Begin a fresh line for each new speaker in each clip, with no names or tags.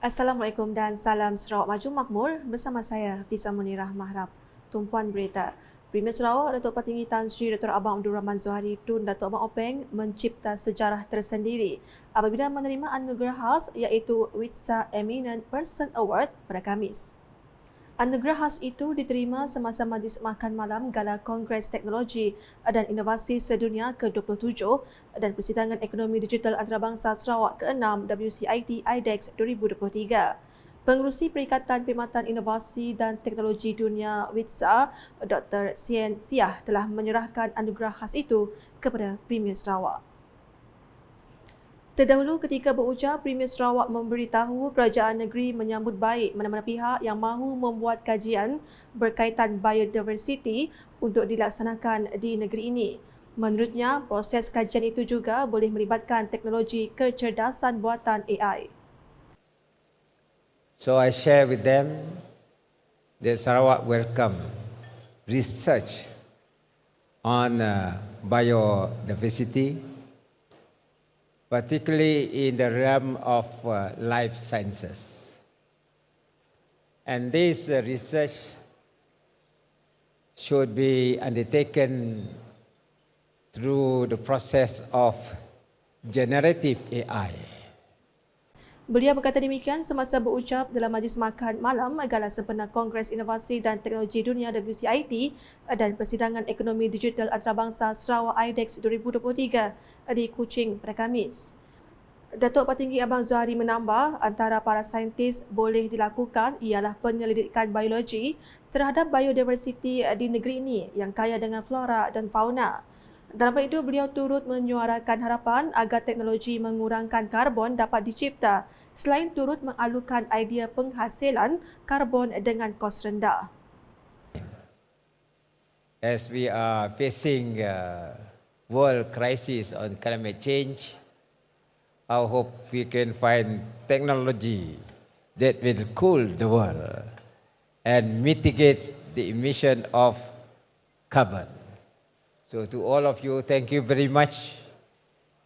Assalamualaikum dan salam Sarawak Maju Makmur bersama saya Fiza Munirah Mahrab. Tumpuan berita. Premier Sarawak Datuk Petinggi Tan Sri Dr. Abang Abdul Rahman Zuhari Tun Datuk Abang Openg mencipta sejarah tersendiri apabila menerima anugerah khas iaitu Witsa Eminent Person Award pada Khamis. Anugerah khas itu diterima semasa Majlis Makan Malam Gala Kongres Teknologi dan Inovasi Sedunia ke-27 dan Persidangan Ekonomi Digital Antarabangsa Sarawak ke-6 WCIT IDEX 2023. Pengerusi Perikatan Perkhidmatan Inovasi dan Teknologi Dunia WITSA, Dr. Sien Siah telah menyerahkan anugerah khas itu kepada Premier Sarawak. Terdahulu ketika berucap, Premier Sarawak memberitahu kerajaan negeri menyambut baik mana-mana pihak yang mahu membuat kajian berkaitan biodiversiti untuk dilaksanakan di negeri ini. Menurutnya, proses kajian itu juga boleh melibatkan teknologi kecerdasan buatan AI.
So I share with them that Sarawak welcome research on biodiversity, particularly in the realm of life sciences. And this research should be undertaken through the process of generative AI.
Beliau berkata demikian semasa berucap dalam Majlis Makan Malam Gala Sempena Kongres Inovasi dan Teknologi Dunia WCIT dan Persidangan Ekonomi Digital Antarabangsa Sarawak IDEX 2023 di Kuching pada Khamis. Datuk Petinggi Abang Zuhari menambah antara para saintis boleh dilakukan ialah penyelidikan biologi terhadap biodiversiti di negeri ini yang kaya dengan flora dan fauna. Dalam hal itu, beliau turut menyuarakan harapan agar teknologi mengurangkan karbon dapat dicipta selain turut mengalukan idea penghasilan karbon dengan kos rendah.
As we are facing world crisis on climate change, I hope we can find technology that will cool the world and mitigate the emission of carbon. So to all of you, thank you very much.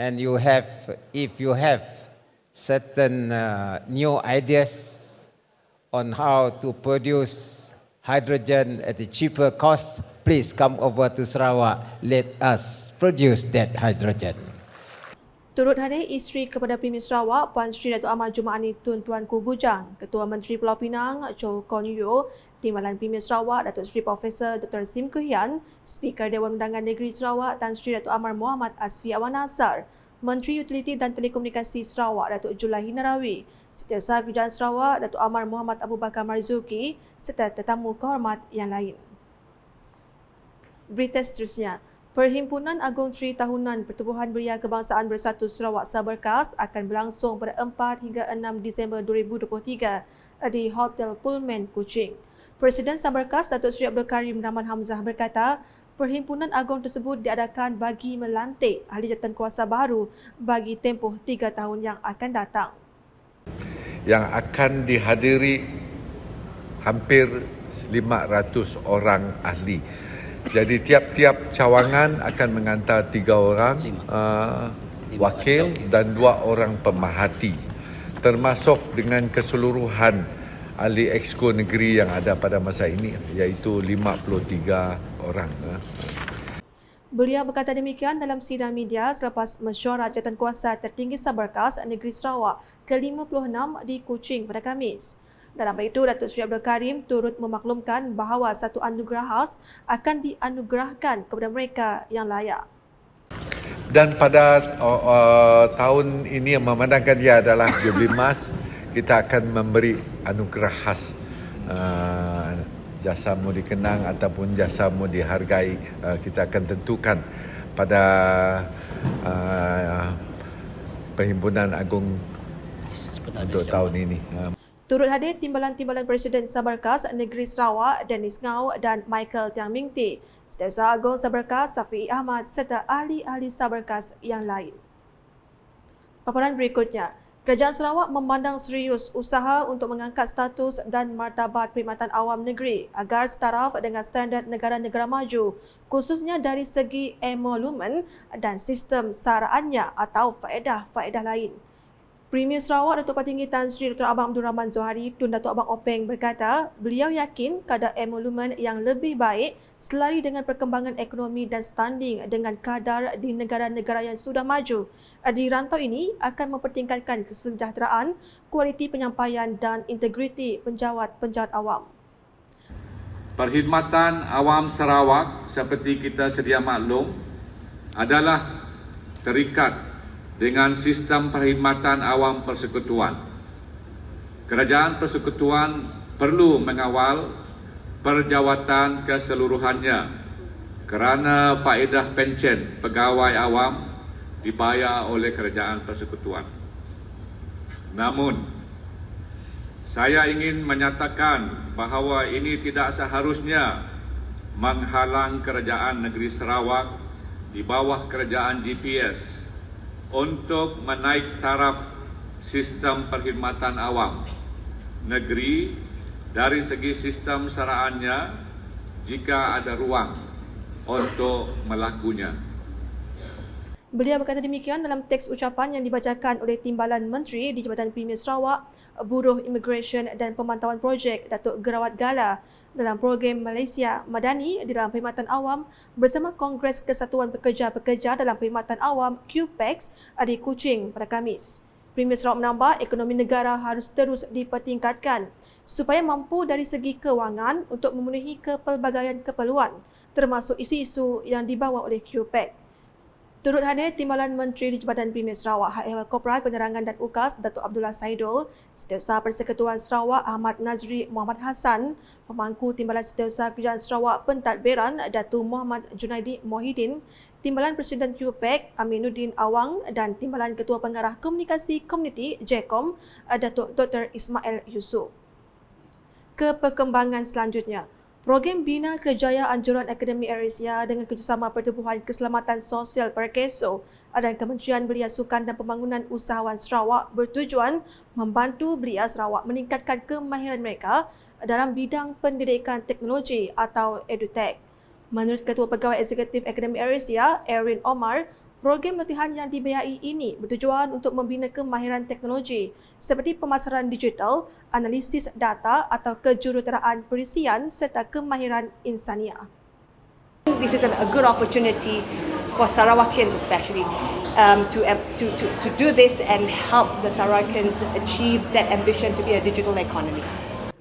And if you have certain new ideas on how to produce hydrogen at a cheaper cost, please come over to Sarawak. Let us produce that hydrogen.
Turut hadir isteri kepada Premier Sarawak, Puan Sri Datuk Amar Jumaani Tun Tuanku Bujang, Ketua Menteri Pulau Pinang Chow Kon Yeow, Timbalan Premier Sarawak Datuk Seri Profesor Dr. Sim Kuhian, Speaker Dewan Undangan Negeri Sarawak Tan Sri Datuk Amar Muhammad Asfi Awan Nasar, Menteri Utiliti dan Telekomunikasi Sarawak Datuk Julaihi Narawi, Setiausaha Kerajaan Sarawak Datuk Amar Muhammad Abu Bakar Marzuki serta tetamu kehormat yang lain. Berita seterusnya. Perhimpunan Agung Tri Tahunan Pertubuhan Belia Kebangsaan Bersatu Sarawak Saberkas akan berlangsung pada 4 hingga 6 Disember 2023 di Hotel Pullman Kuching. Presiden Saberkas Datuk Seri Abdul Karim Rahman Hamzah berkata, Perhimpunan Agung tersebut diadakan bagi melantik ahli jawatankuasa baru bagi tempoh 3 tahun yang akan datang.
Yang akan dihadiri hampir 500 orang ahli. Jadi tiap-tiap cawangan akan menghantar 3 orang wakil dan 2 orang pemerhati, termasuk dengan keseluruhan ahli exco negeri yang ada pada masa ini, iaitu 53 orang.
Beliau berkata demikian dalam sidang media selepas mesyuarat jawatankuasa tertinggi Saberkas Negeri Sarawak ke-56 di Kuching pada Khamis. Dalam hal itu, Datuk Seri Abdul Karim turut memaklumkan bahawa satu anugerah khas akan dianugerahkan kepada mereka yang layak.
Dan pada tahun ini yang memandangkan dia adalah Jubilee Emas, kita akan memberi anugerah khas jasamu dikenang ataupun jasamu dihargai. Kita akan tentukan pada Perhimpunan Agung untuk tahun ini.
Turut hadir Timbalan-Timbalan Presiden Saberkas Negeri Sarawak, Dennis Ngau dan Michael Tiang Ming Tee, Setiausaha Agung Saberkas Safi Ahmad serta ahli-ahli Saberkas yang lain. Paparan berikutnya, Kerajaan Sarawak memandang serius usaha untuk mengangkat status dan martabat perkhidmatan awam negeri agar setaraf dengan standard negara-negara maju, khususnya dari segi emolumen dan sistem saraannya atau faedah-faedah lain. Premier Sarawak Datuk Patinggi Tan Sri Dr. Abang Abdul Rahman Zohari Tun Datuk Abang Openg berkata beliau yakin kadar emolumen yang lebih baik selari dengan perkembangan ekonomi dan standing dengan kadar di negara-negara yang sudah maju. Di rantau ini akan mempertingkatkan kesejahteraan, kualiti penyampaian dan integriti penjawat-penjawat awam.
Perkhidmatan awam Sarawak seperti kita sedia maklum adalah terikat dengan sistem perkhidmatan awam persekutuan. Kerajaan persekutuan perlu mengawal perjawatan keseluruhannya kerana faedah pencen pegawai awam dibayar oleh kerajaan persekutuan. Namun, saya ingin menyatakan bahawa ini tidak seharusnya menghalang kerajaan negeri Sarawak di bawah kerajaan GPS untuk menaik taraf sistem perkhidmatan awam negeri dari segi sistem saraannya jika ada ruang untuk melakunya.
Beliau berkata demikian dalam teks ucapan yang dibacakan oleh Timbalan Menteri di Jabatan Premier Sarawak, Buruh Immigration dan Pemantauan Projek Datuk Gerawat Gala dalam program Malaysia Madani di dalam perkhidmatan awam bersama Kongres Kesatuan Pekerja-Pekerja dalam Perkhidmatan Awam QPEX di Kuching pada Khamis. Premier Sarawak menambah ekonomi negara harus terus dipertingkatkan supaya mampu dari segi kewangan untuk memenuhi kepelbagaian keperluan termasuk isu-isu yang dibawa oleh QPEX. Turut hadir Timbalan Menteri di Jabatan Premier Sarawak, Hak Ehwal Korporat Penerangan dan UKAS Datuk Abdullah Saidul, Setiausaha Persekutuan Sarawak Ahmad Nazri Muhammad Hassan, Pemangku Timbalan Setiausaha Kerajaan Sarawak Pentadbiran Datuk Muhammad Junaidi Mohidin, Timbalan Presiden QPEC Aminuddin Awang dan Timbalan Ketua Pengarah Komunikasi Komuniti JECOM Datuk Dr. Ismail Yusof. Ke perkembangan selanjutnya, Program Bina Kerjaya Anjuran Akademi AirAsia dengan kerjasama Pertubuhan Keselamatan Sosial Perkeso dan Kementerian Belia Sukan dan Pembangunan Usahawan Sarawak bertujuan membantu belia Sarawak meningkatkan kemahiran mereka dalam bidang pendidikan teknologi atau EduTech. Menurut Ketua Pegawai Eksekutif Akademi AirAsia, Erin Omar, program latihan yang dibiayai ini bertujuan untuk membina kemahiran teknologi seperti pemasaran digital, analisis data atau kejuruteraan perisian serta kemahiran insaniah.
This is a good opportunity for Sarawakians especially to do this and help the Sarawakians achieve that ambition to be a digital economy.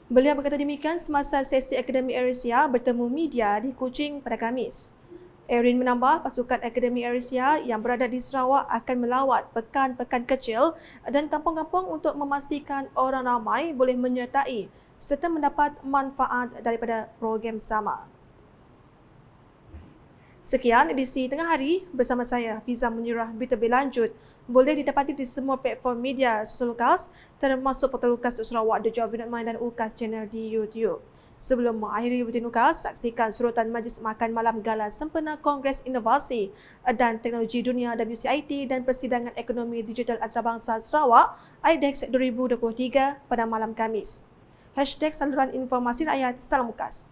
Beliau berkata demikian semasa sesi Akademi AirAsia bertemu media di Kuching pada Khamis. Erin menambah pasukan Akademi AirAsia yang berada di Sarawak akan melawat pekan-pekan kecil dan kampung-kampung untuk memastikan orang ramai boleh menyertai serta mendapat manfaat daripada program sama. Sekian edisi Tengah Hari bersama saya Fiza Munirah. Berita berlanjut boleh didapati di semua platform media sosial UKAS termasuk portal UKAS Sarawak, The Job Vinod dan UKAS Channel di YouTube. Sebelum mengakhiri buletin UKAS, saksikan surutan Majlis Makan Malam Gala Sempena Kongres Inovasi dan Teknologi Dunia WCIT dan Persidangan Ekonomi Digital Antarabangsa Sarawak IDEX 2023 pada malam Khamis. #Saluran Informasi Rakyat. Salam UKAS.